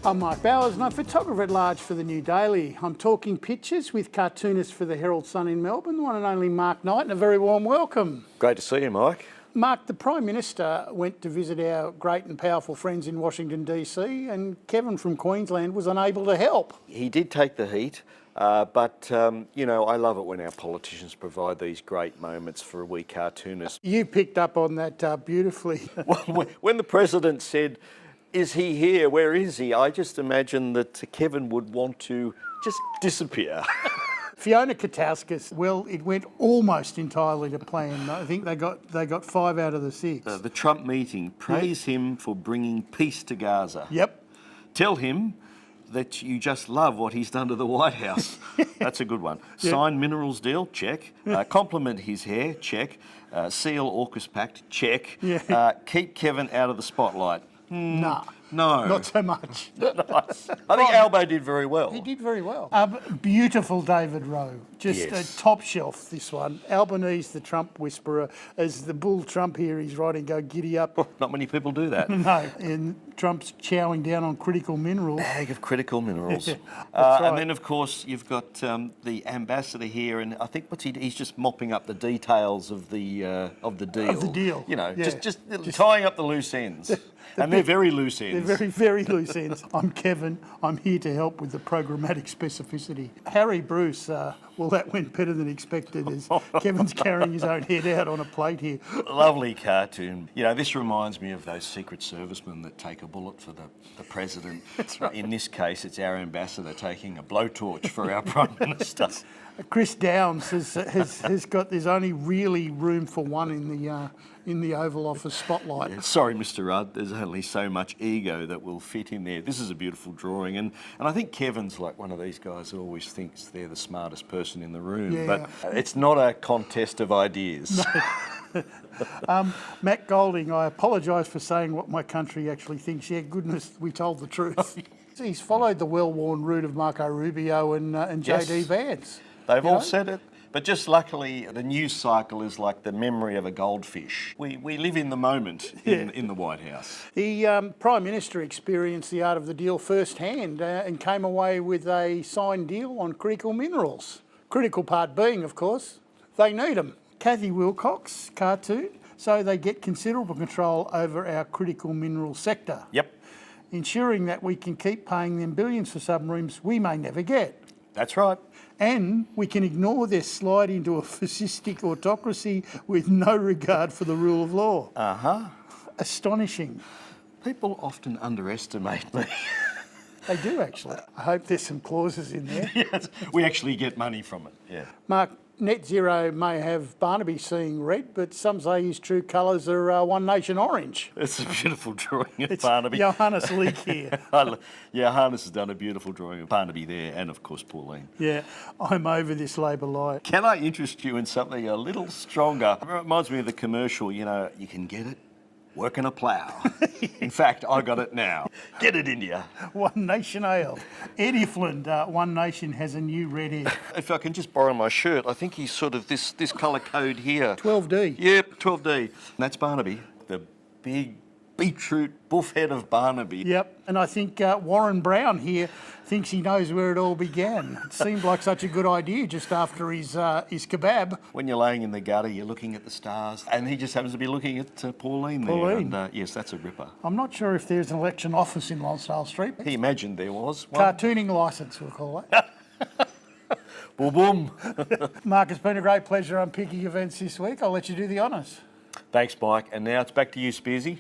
I'm Mike Bowers and I'm photographer at large for the New Daily. I'm talking pictures with cartoonist for the Herald Sun in Melbourne, the one and only Mark Knight, and a very warm welcome. Great to see you, Mike. Mark, the Prime Minister went to visit our great and powerful friends in Washington DC, and Kevin from Queensland was unable to help. He did take the heat, but you know, I love it when our politicians provide these great moments for a wee cartoonist. You picked up on that beautifully. When the President said, "Is he here? Where is he?" I just imagined that Kevin would want to just disappear. Fiona Katauskas, well, it went almost entirely to plan. I think they got 5 out of the 6. The Trump meeting, praise him for bringing peace to Gaza. Yep. Tell him that you just love what he's done to the White House. That's a good one. Yeah. Sign minerals deal, check. Compliment his hair, check. Seal AUKUS pact, check. Yeah. Keep Kevin out of the spotlight. Nah. No. Not so much. Nice. I think Albo did very well. He did very well. Beautiful David Rowe. Just Yes. a top shelf, this one. Albanese, the Trump whisperer. As the bull Trump here, he's writing, "Go giddy up." Not many people do that. No, and Trump's chowing down on critical minerals. Bag of critical minerals. Yeah, that's right. And then, of course, you've got the ambassador here, and I think he's just mopping up the details of the deal. Of the deal. You know, Yeah. just tying up the loose ends. And they're very loose ends. They're very, very loose ends. I'm Kevin. I'm here to help with the programmatic specificity. Harry Bruce, well, that went better than expected as Kevin's carrying his own head out on a plate here. Lovely cartoon. You know, this reminds me of those Secret Servicemen that take a bullet for the president. That's right. In this case, it's our ambassador taking a blowtorch for our Prime Minister. Chris Downs has got, there's only really room for one in the Oval Office spotlight. Yeah, sorry, Mr. Rudd, there's only so much ego that will fit in there. This is a beautiful drawing, and I think Kevin's like one of these guys who always thinks they're the smartest person in the room, Yeah. but it's not a contest of ideas. Matt Golding, I apologise for saying what my country actually thinks. Yeah, goodness, we told the truth. He's followed the well-worn route of Marco Rubio and Yes. JD Vance. They've You all know? said it. But just luckily, the news cycle is like the memory of a goldfish. We live in the moment in the White House. The Prime Minister experienced the art of the deal firsthand and came away with a signed deal on critical minerals. Critical part being, of course, they need them. Kathy Wilcox, cartoon, so they get considerable control over our critical mineral sector. Yep, Ensuring that we can keep paying them billions for submarines we may never get. that's right. And we can ignore their slide into a fascistic autocracy with no regard for the rule of law. Uh-huh. Astonishing. People often underestimate me. They do, actually. I hope there's some clauses in there. Yes, we actually get money from it, yeah. Mark, Net Zero may have Barnaby seeing red, but some say his true colours are One Nation orange. It's a beautiful drawing of It's Barnaby. Johannes Leak here. Johannes has done a beautiful drawing of Barnaby there, and of course Pauline. Yeah, I'm over this Labor light. Can I interest you in something a little stronger? It reminds me of the commercial, you know, you can get it, working a plough. In fact, I got it now. Get it, India. One Nation ale. Eddie Flynn, One Nation has a new red hair. If I can just borrow my shirt, I think he's sort of this colour code here. 12D. Yep, 12D. And that's Barnaby, the big beetroot buff head of Barnaby. Yep, and I think Warren Brown here thinks he knows where it all began. It seemed like such a good idea just after his kebab. When you're laying in the gutter, you're looking at the stars, and he just happens to be looking at Pauline there. Pauline. And, yes, that's a ripper. I'm not sure if there's an election office in Lonsdale Street. He imagined there was one. Cartooning licence, we'll call it. Boom, boom. Mark, it's been a great pleasure unpicking events this week. I'll let you do the honours. Thanks, Mike. And now it's back to you, Spearsy.